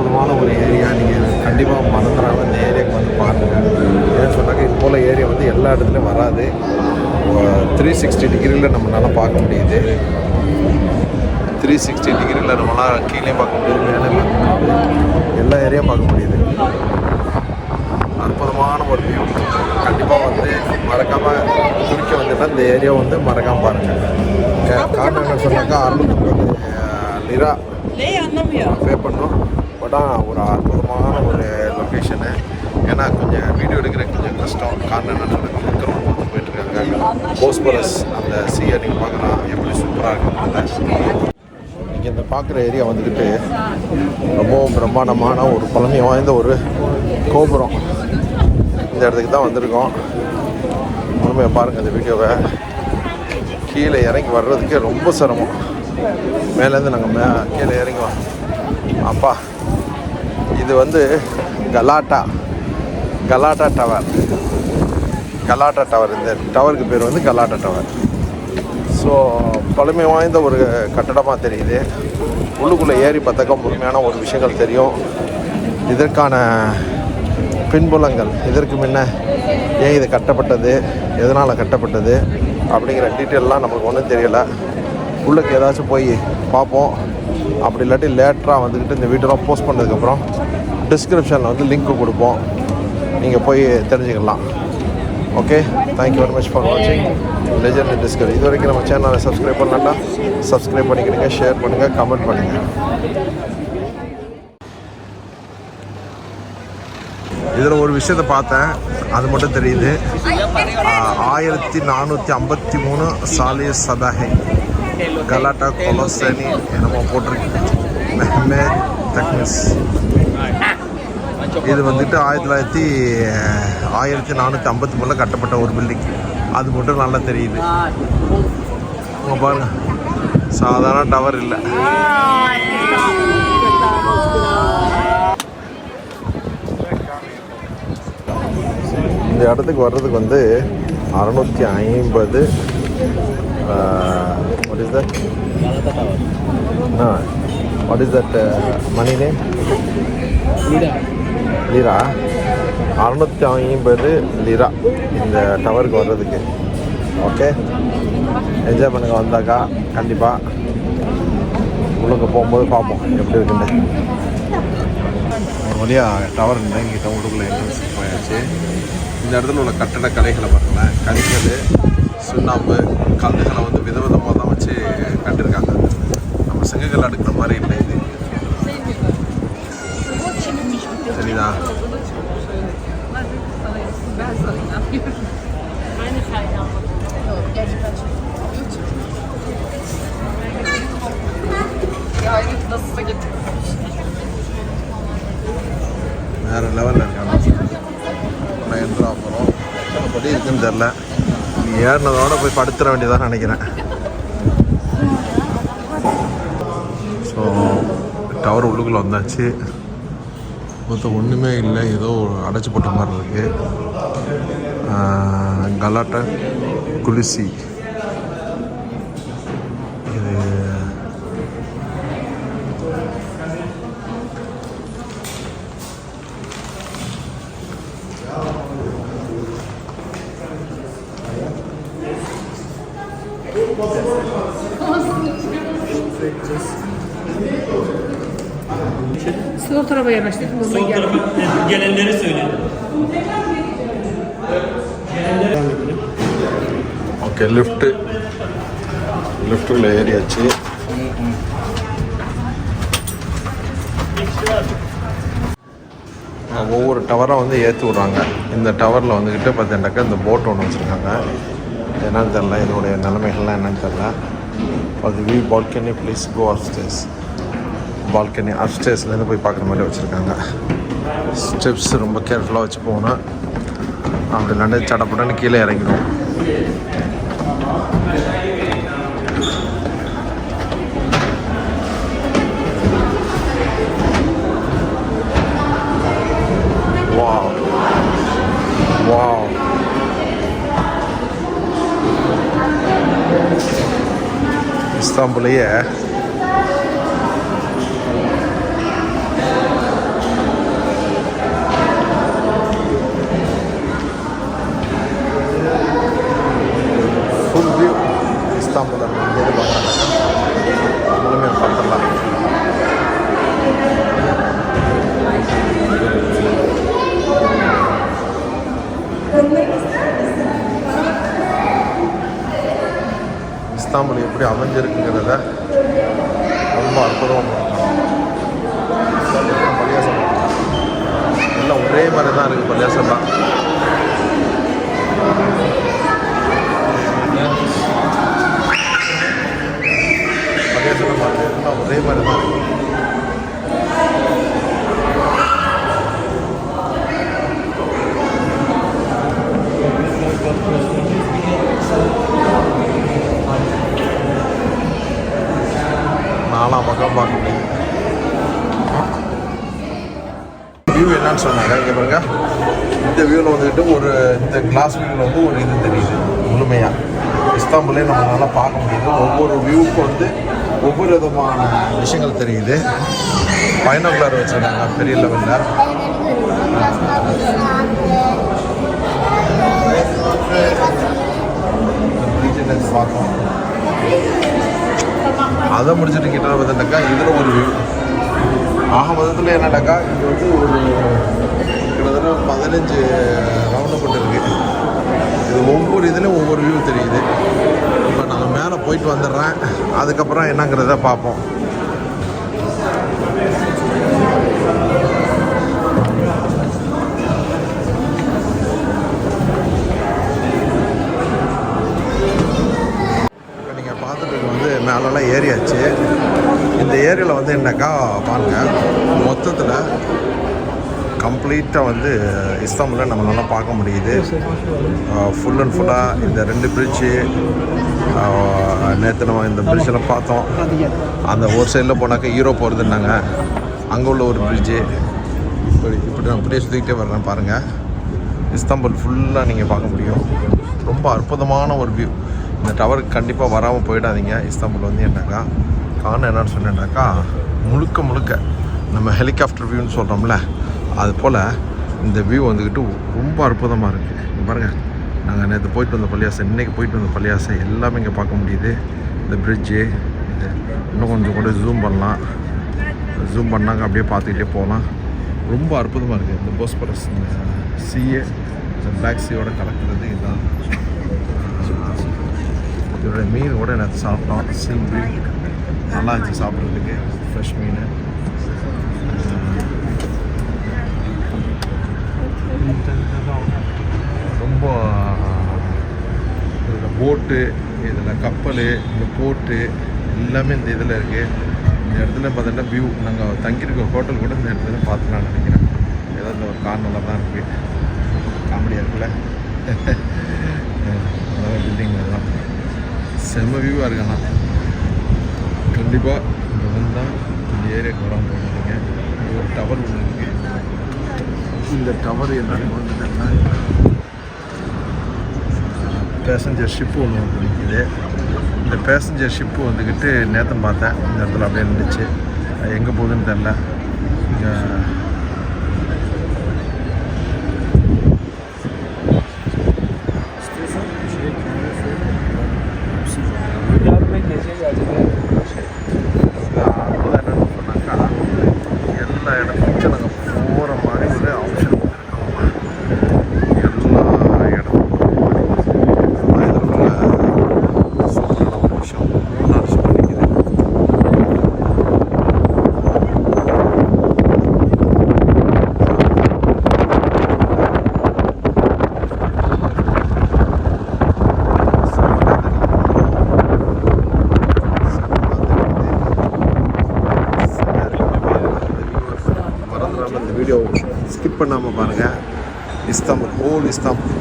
அற்புதமான ஒரு ஏரியா. நீங்கள் கண்டிப்பாக மறந்துடாமல் இந்த ஏரியாவுக்கு வந்து பாருங்கள். ஏன்னு சொன்னாக்க இது போல் ஏரியா வந்து எல்லா இடத்துலையும் வராது. 360 டிகிரியில் நம்மளால் பார்க்க முடியுது. 360 டிகிரியில் நம்மளால் கீழே பார்க்க முடியுது, மேலே பார்க்க முடியுது, எல்லா ஏரியாவும் பார்க்க முடியுது. அற்புதமான ஒரு வியூ. கண்டிப்பாக வந்து மறக்காமல் துருக்கி வந்துட்டால் இந்த ஏரியா வந்து மறக்காமல் பாருங்கள். காரணம் என்ன சொன்னாக்கா 650 லிரா பே பண்ணோம். பட் ஒரு அற்புதமான ஒரு லொக்கேஷனு. ஏன்னா கொஞ்சம் வீடியோ எடுக்கிற கொஞ்சம் கஷ்டம். காரணம் என்ன சொன்னாக்க போயிட்டுருக்காங்க. போஸ்பரஸ் அந்த சீயை நீங்கள் பார்க்கலாம், எப்படி சூப்பராக இருக்குன்னு. இங்கே இந்த பார்க்குற ஏரியா வந்துக்கிட்டு ரொம்பவும் பிரம்மாண்டமான ஒரு பழமை வாய்ந்த ஒரு கோபுரம். இந்த இடத்துக்கு தான் வந்திருக்கோம். முழுமையை பாருங்கள் இந்த வீடியோவை. கீழே இறங்கி வர்றதுக்கே ரொம்ப சிரமம். மேலேருந்து நாங்கள் கீழே இறங்கி வரோம். அப்பா, இது வந்து கலாட்டா டவர். கலாட்டா டவர், இந்த டவருக்கு பேர் வந்து கலாட்டா டவர். ஸோ பழமை வாய்ந்த ஒரு கட்டடமாக தெரியுது. உள்ளுக்குள்ளே ஏறி பார்த்தாக்கா முழுமையான ஒரு விஷயங்கள் தெரியும். இதற்கான பின்புலங்கள், இதற்கு முன்ன ஏன் இது கட்டப்பட்டது, எதனால் கட்டப்பட்டது அப்படிங்கிற டீட்டெயிலெலாம் நமக்கு ஒன்றும் தெரியலை. உள்ளுக்கு ஏதாச்சும் போய் பார்ப்போம். அப்படி இல்லாட்டி லேட்டராக வந்துக்கிட்டு இந்த வீடியோலாம் போஸ்ட் பண்ணதுக்கப்புறம் டிஸ்கிரிப்ஷனில் வந்து லிங்க்கு கொடுப்போம், நீங்கள் போய் தெரிஞ்சுக்கலாம். Okay, thank you very much for வாட்சிங் லெஜெண்ட் டிஸ்கவரி. இது வரைக்கும் நம்ம சேனலை சப்ஸ்கிரைப் பண்ணலாம்னா சப்ஸ்கிரைப் பண்ணிக்கிறீங்க, ஷேர் பண்ணுங்கள், கமெண்ட் பண்ணுங்கள். இதில் ஒரு விஷயத்தை பார்த்தேன், அது மட்டும் தெரியுது. 1453 சாலிய சதாஹை கலாட்டா கொலோசனி என்னமோ போட்டிருக்கு. மெஹமேத் தக்னிஸ். இது வந்துட்டு 1453 கட்டப்பட்ட ஒரு பில்டிங். அது மட்டும் நல்லா தெரியுது. உங்க பாருங்க, சாதாரண டவர் இல்லை. இந்த இடத்துக்கு வர்றதுக்கு வந்து 650 what is that? What is that money name? Lira. 650 lira இந்த டவருக்கு வர்றதுக்கு. ஓகே, என்ஜாய் பண்ணுங்கள். வந்தாக்கா கண்டிப்பாக உள்ளுக்கு போகும்போது பார்ப்போம் எப்படி இருக்குன்னு. ஒரு வழியாக டவர் இறங்கிட்ட உள்ளுக்குள்ளே என்ட்ரன்ஸ் போயாச்சு. இந்த இடத்துல உள்ள கட்டட கலைகளை பாருங்களேன். கரிக்கல், சுண்ணாம்பு, கல்லுகளை வந்து விதவிதமாக தான் வச்சு கட்டிருக்காங்க. நம்ம செங்கல் அடுக்கிற மாதிரி இல்லை இது. சரிதா? வேறு லெவலில் இருக்காங்க. என்ட்ரு ஆகிறோம். எப்படி இருக்குன்னு தெரில. ஏறினதோட போய் படுத்துற வேண்டியதான் நினைக்கிறேன். ஸோ டவர் உள்ளுக்குள்ளே வந்தாச்சு. மொத்தம் ஒன்றுமே இல்லை, ஏதோ அடைச்சி போட்ட மாதிரி இருக்குது. கலாட்டா குலிசி. இது Sol tarafa yanaştık. Sol tarafa gelenleri söyle. Okay, லிஃப்ட்டுக்குள்ளே ஏறியாச்சு. ஒவ்வொரு டவராக வந்து ஏற்றி விட்றாங்க. இந்த டவரில் வந்துக்கிட்டு பார்த்தீங்கன்னாக்கா இந்த போட் ஒன்று வச்சுருக்காங்க. என்னன்னு தெரில, இதோடைய நிலைமைகள்லாம் என்னன்னு தெரில. அது view balcony, please go upstairs. Balcony அப்ஸ்டேர்ஸ்லேருந்து போய் பார்க்குற மாதிரி வச்சுருக்காங்க. ஸ்டெப்ஸ் ரொம்ப கேர்ஃபுல்லாக வச்சு போகணும். அப்படி இல்லாண்டு சடப்படன்னு கீழே இறங்கிடும். வாவ், இஸ்தாம்புல்லையே எப்படி அமைஞ்சிருக்குங்கிறத ரொம்ப அற்புதமாக பள்ளியாசம் எல்லாம் ஒரே மாதிரி தான் இருக்குது. பள்ளியாசம்லாம் பள்ளியாசம் மாதிரி எல்லாம் ஒரே மாதிரி தான் இருக்குது. நாலாம் பக்கம் பார்க்க முடியும். வியூ என்னன்னு சொன்னாங்க இங்கே பாருங்க. இந்த வியூவில் வந்துக்கிட்டு இந்த கிளாஸ் வியூவில் வந்து ஒரு இது தெரியுது முழுமையாக. இஸ்தாம்புல்லே நம்மளால பார்க்க முடியுது. ஒவ்வொரு வியூவுக்கும் வந்து ஒவ்வொரு விதமான விஷயங்கள் தெரியுது. பைனாகுலர் வச்சுருக்காங்க பெரிய லெவலில். பார்த்தோம். அதை முடிச்சுட்டு கிட்ட பார்த்தீங்கன்னாக்கா இதில் ஒரு வியூ. ஆக மொத்தத்தில் என்னன்னாக்கா இது வந்து ஒரு கிட்டத்தட்ட 15 ரவுண்டு போட்டு இருக்குது. இது ஒவ்வொரு இதுலேயும் ஒவ்வொரு வியூ தெரியுது. இப்போ நாங்கள் மேலே போயிட்டு வந்துடுறேன். அதுக்கப்புறம் என்னங்கிறத பார்ப்போம். இப்போ நீங்கள் பார்த்துட்டு வந்து மேலெல்லாம் ஏரியாச்சு. இந்த ஏரியாவில் வந்து என்னக்கா பாருங்கள், மொத்தத்தில் கம்ப்ளீட்டாக வந்து இஸ்தாம்புல்ல நம்ம நல்லா பார்க்க முடியுது. ஃபுல் அண்ட் ஃபுல்லாக இந்த 2 பிரிட்ஜு. நேற்று நம்ம இந்த பிரிட்ஜெல்லாம் பார்த்தோம். அந்த ஒரு சைடில் போனாக்கா யூரோப் வருதுன்னாங்க. அங்கே உள்ள ஒரு பிரிட்ஜு. இப்படி நான் அப்படியே சுற்றிக்கிட்டே வர்றேன் பாருங்கள். இஸ்தாம்புல் ஃபுல்லாக நீங்கள் பார்க்க முடியும். ரொம்ப அற்புதமான ஒரு வியூ. இந்த டவருக்கு கண்டிப்பாக வராமல் போயிடாதீங்க. இஸ்தாம்புல் வந்து என்னக்கா காரணம் என்னன்னு சொன்னேன்னாக்கா முழுக்க நம்ம ஹெலிகாப்டர் வியூன்னு சொல்கிறோம்ல, அது போல் இந்த வியூ வந்துக்கிட்டு ரொம்ப அற்புதமாக இருக்குது. இங்கே பாருங்கள், நாங்கள் நேற்று போயிட்டு வந்த பள்ளியாசை, இன்றைக்கி போயிட்டு வந்த பள்ளியாசை எல்லாமே இங்கே பார்க்க முடியுது. இந்த பிரிட்ஜு இது இன்னும் கொஞ்சம் கூட ஜூம் பண்ணலாம். ஜூம் பண்ணாங்க அப்படியே பார்த்துக்கிட்டே போகலாம். ரொம்ப அற்புதமாக இருக்குது. இந்த போஸ்பரஸ் இந்த சீயை இந்த பிளாக் சீயோட கலக்கிறது இதுதான். இதோட மீன் கூட நேற்று சாப்பிட்டோம். சீ மீன் நல்லா இருந்துச்சு சாப்பிட்றதுக்கு. ஃப்ரெஷ் மீன். ரொம்ப இதில் போட்டு, இதில் கப்பல், இந்த போட்டு எல்லாமே இந்த இதில் இருக்குது. இந்த இடத்துல பார்த்தீங்கன்னா வியூ, நாங்கள் தங்கியிருக்க ஹோட்டல் கூட இந்த இடத்துல பார்த்துக்கலாம்னு நினைக்கிறேன். ஏதோ இந்த ஒரு கார்னரில் தான் இருக்குது. காமெடியாக இருக்குல்ல. அதான் பில்டிங் தான் செம்ம வியூவாக இருக்குண்ணா. கண்டிப்பாக இங்கே வந்தால் இந்த ஏரியாவுக்கு வராமல் போயிருந்தீங்க. இங்கே ஒரு டவர் ஒன்று இருக்குது. இந்த டவர் என்னன்னு வந்துட்டேன்னா பேசஞ்சர் ஷிப்பு ஒன்று வந்து நிற்கிது. இந்த பேசஞ்சர் ஷிப்பு வந்துக்கிட்டு நேற்று பார்த்தேன். இந்த இடத்துல அப்படியே இருந்துச்சு. எங்கே போகுதுன்னு தெரில. இங்கே எல்லா இடத்துக்கும் நாங்கள் போகிற மாதிரி ஒரு ஆப்ஷன் எல்லா இடத்துக்கும் சூப்பரான ஒரு விஷயம். நல்லா பண்ணிக்குது. இந்த வீடியோ ஸ்கிப் பண்ணாமல் பாருங்கள். இஸ்தாம்புல், ஹோல் இஸ்தாம்புல்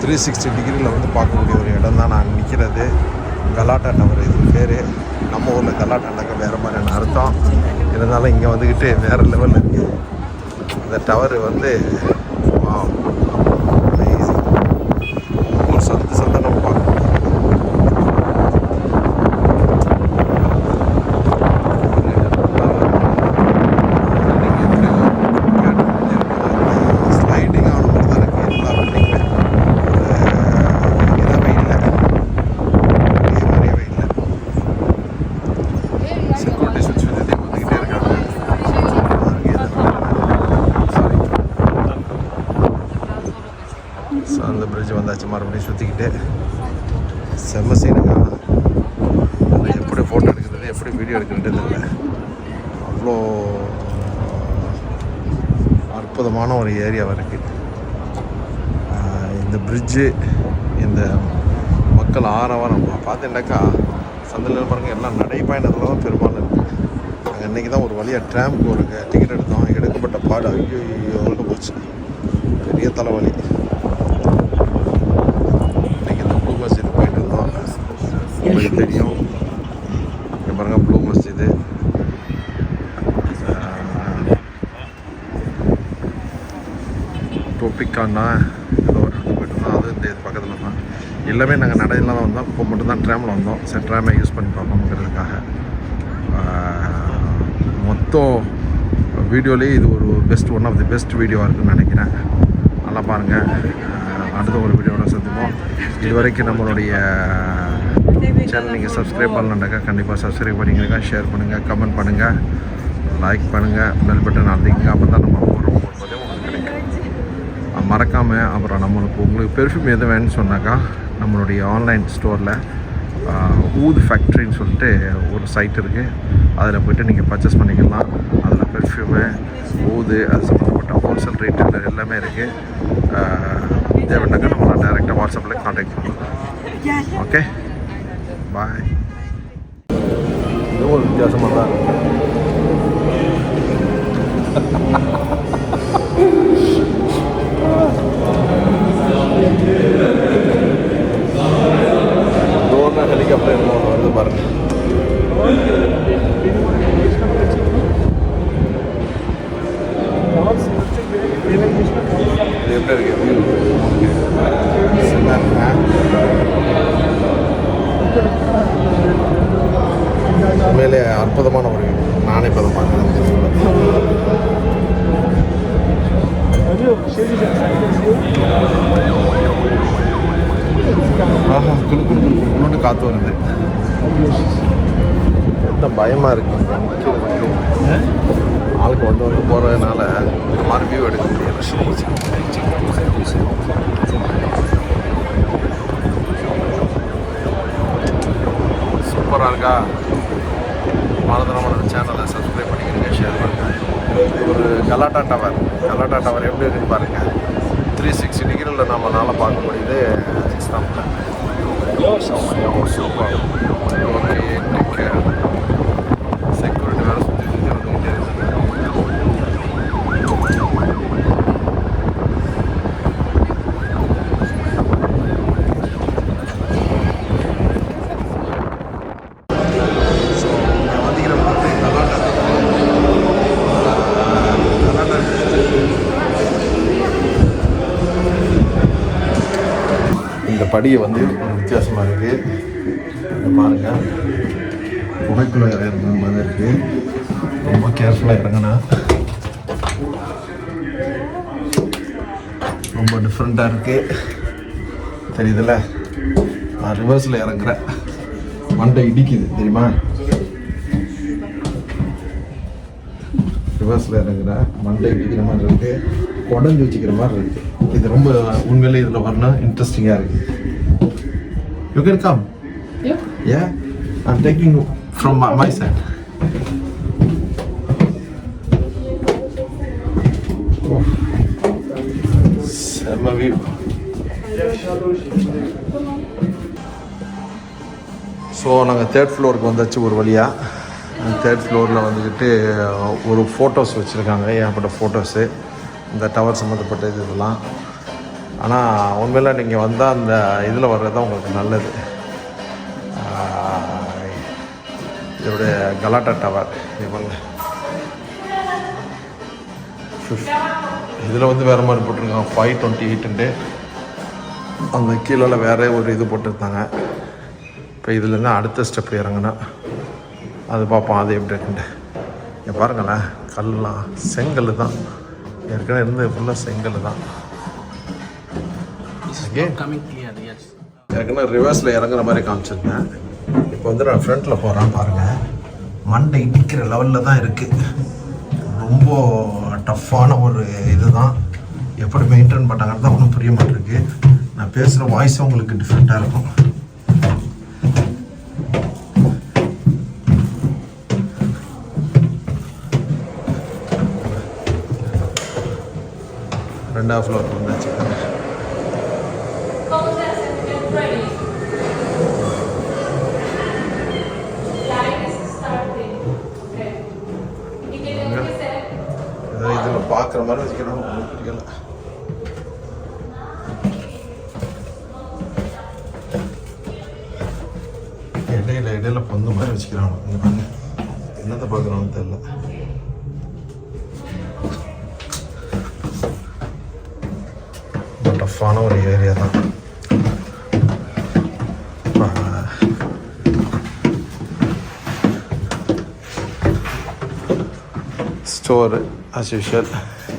360 டிகிரியில் வந்து பார்க்கக்கூடிய ஒரு இடம் தான் நான் நிற்கிறது. கலாட்டா டவர் இது பேர். நம்ம ஊரில் கலாட்டாண்டாக்க வேறு மாதிரியான அர்த்தம். இருந்தாலும் இங்கே வந்துக்கிட்டு வேறு லெவலில் இருக்குது. இந்த டவர் வந்து ஒரு சந்தை நம்ம பார்க்கணும். அந்த பிரிட்ஜ் வந்தாச்சு. மறுபடியும் சுற்றிக்கிட்டு செம்ம சீனுங்க. ஃபோட்டோ எடுக்கிறது எப்படி வீடியோ எடுக்கிறது தெரியல. அவ்வளோ அற்புதமான ஒரு ஏரியாவாக இருக்குது. இந்த பிரிட்ஜு, இந்த மக்கள் ஆரவாரம் பார்த்தீங்கன்னாக்கா சந்தில் பாருங்கள் எல்லாம் நடைப்பயணத்தில் தான் பெரும்பாலும் இருக்குது. நாங்கள் இன்றைக்கி தான் ஒரு வழியாக ட்ராமுக்கு ஒரு டிக்கெட் எடுத்தோம். எடுக்கப்பட்ட பாடு ஐயோ எவ்வளோ போச்சு, பெரிய தலைவலி. இன்றைக்கி இந்த ப்ளூ மஸ்ஜிது போயிட்டு இருந்தோம். உங்களுக்கு தெரியும், இங்கே பாருங்கள் ப்ளூ மஸ்ஜிது. டோப்பிக்கானா ஏதோ ஒரு போயிட்டு இருந்தோம். அது இந்த பக்கத்தில் தான். எல்லாமே நாங்கள் நடையெல்லாம் தான் வந்தோம். இப்போ மட்டும் தான் ட்ராமில் வந்தோம். சரி ட்ராமை யூஸ் பண்ணி பார்ப்போங்கிறதுக்காக. மொத்தம் வீடியோலேயே இது ஒரு ஒன் ஆஃப் தி பெஸ்ட் வீடியோவாக இருக்குதுன்னு நினைக்கிறேன். நல்லா பாருங்கள். அடுத்த ஒரு வீடியோட சந்திப்போம். இது வரைக்கும் நம்மளுடைய சேனல் நீங்கள் சப்ஸ்கிரைப் பண்ணலன்னாக்கா கண்டிப்பாக சப்ஸ்கிரைப் பண்ணிக்கிறீங்க, ஷேர் பண்ணுங்கள், கமெண்ட் பண்ணுங்கள், லைக் பண்ணுங்கள், பெல் பட்டன் அழுத்திங்க. அப்போ தான் நம்ம போடுறோம் போடும்போதே உங்களுக்கு கிடைக்கும். மறக்காமல் அப்புறம் உங்களுக்கு பெர்ஃப்யூம் எது வேணும்னு சொன்னாக்கா நம்மளுடைய ஆன்லைன் ஸ்டோரில் ஊது ஃபேக்ட்ரின்னு சொல்லிட்டு ஒரு சைட் இருக்குது. அதில் போய்ட்டு நீங்கள் பர்ச்சேஸ் பண்ணிக்கலாம். அதில் பெர்ஃப்யூமு, ஊது, அது சம்மந்தப்பட்ட ஹோல்சேல் ரேட்டில் எல்லாமே இருக்குது. தேவைன்னாக்கா நம்மளை டைரெக்டாக வாட்ஸ்அப்பில் கான்டாக்ட் பண்ணலாம். ஓகே, பாய். இதுவும் ஒரு வித்தியாசமாக தான் இருக்குது. ஹெலிகாப்டர் என்ன வருது பாருங்க. இது எப்படி இருக்கு? உண்மையிலே அற்புதமான ஒரு நானே இப்போ தான் பார்க்குறேன். ஆஹா, குழுக்குன்னு காற்று வருது. எந்த பயமாக இருக்குது. ஆளுக்கு வந்து போகிறதுனால இந்த மாதிரி வியூ எடுக்க முடியல. சூப்பராக இருக்கா? மறந்துடாம சேனலை சப்ஸ்கிரைப் பண்ணிக்கிறீங்க, ஷேர் பண்ணுங்கள். ஒரு கலாட்டா டவர் எப்படி இருக்குன்னு பாருங்கள். 360 டிகிரியில் நம்மளால் பார்க்க முடியுது இஸ்தாம்புல். Super. Okay, take care. Security வேறு சுற்றி வந்துக்கிட்டே இருக்குது. இந்த படியை வந்து ஒரு வித்தியாசமாக இருக்குது. பாருங்கள், புகைக்குள்ள இறங்குற மாதிரி இருக்குது. ரொம்ப கேர்ஃபுல்லாக இறங்கினா ரொம்ப டிஃப்ரெண்ட்டாக இருக்குது. தெரியுதுல்ல? நான் ரிவர்ஸில் இறங்குறேன். மண்டை இடிக்குது தெரியுமா? ரிவர்ஸில் இறங்குறேன், மண்டை இடிக்கிற மாதிரி இருக்குது, உடஞ்சி வச்சுக்கிற மாதிரி இருக்குது. இது ரொம்ப உண்மையிலே இதில் வரணும் இன்ட்ரெஸ்டிங்காக இருக்குது. You can come. Yeah, I'm taking from my side. Oh, செம்ம வியூ. ஸோ நாங்கள் 3rd ஃப்ளோருக்கு வந்தாச்சு ஒரு வழியாக. 3rd ஃப்ளோரில் வந்துக்கிட்டு ஒரு ஃபோட்டோஸ் வச்சுருக்காங்க, ஏகப்பட்ட ஃபோட்டோஸு இந்த டவர் சம்மந்தப்பட்ட இதெல்லாம். ஆனால் உண்மையில் நீங்கள் வந்தால் அந்த இதில் வர்றது தான் உங்களுக்கு நல்லது. இதோடைய கலாட்டா டவர் இவங்க இதில் வந்து வேறு மாதிரி போட்டிருக்காங்க 528. அந்த கீழே வேறு ஒரு இது போட்டிருந்தாங்க. இப்போ இதுலேருந்து அடுத்த ஸ்டெப் இறங்கினா அது பார்ப்போம், அது எப்படி இருக்குன்ட்டு. இங்கே பாருங்களேன், கல்லாம் செங்கல் தான் ஏற்கனவே இருந்து, ஃபுல்லாக செங்கல் தான். ஏற்கனவே ரிவர்ஸில் இறங்குற மாதிரி காமிச்சிருந்தேன். இப்போ வந்து நான் ஃப்ரண்ட்டில் போகிறேன். பாருங்கள், மண்டை இடிக்கிற லெவலில் தான் இருக்குது. ரொம்ப டஃப்பான ஒரு இது தான். எப்படி மெயின்டைன் பண்ணாங்கன்னு தான் ஒன்றும் புரிய மாட்டேருக்கு. நான் பேசுகிற வாய்ஸும் உங்களுக்கு டிஃப்ரெண்ட்டாக இருக்கும். ரெண்டாவது ஃப்ளோருக்கு வந்தாச்சு. ஏதோ இதில் பார்க்குற மாதிரி வச்சுக்கணும், ஒன்றும் புரியல. இடையில பொந்து மாதிரி வச்சுக்கிறானோ, என்னத்தை பார்க்குறான்னு தெரியல. டஃப்பான ஒரு ஏரியா தான். ஸ்டோரு ஆஸ் யூஷுவல்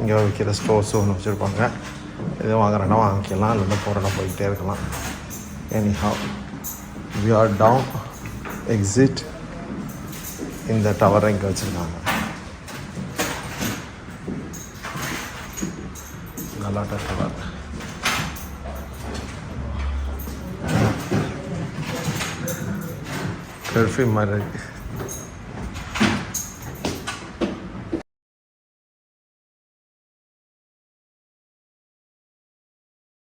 இங்கே விற்கிற ஸ்டோர்ஸ் ஒன்று வச்சுருப்பாங்க. எதுவும் வாங்குறேன்னா வாங்கிக்கலாம், இல்லைன்னா போகிறேன்னா போய்கிட்டே இருக்கலாம். Anyhow we are down exit இந்த டவரை இங்கே வச்சுருக்காங்க. கலாட்டா டவர். பெர்ஃப்யூம் மாதிரி இருக்கு.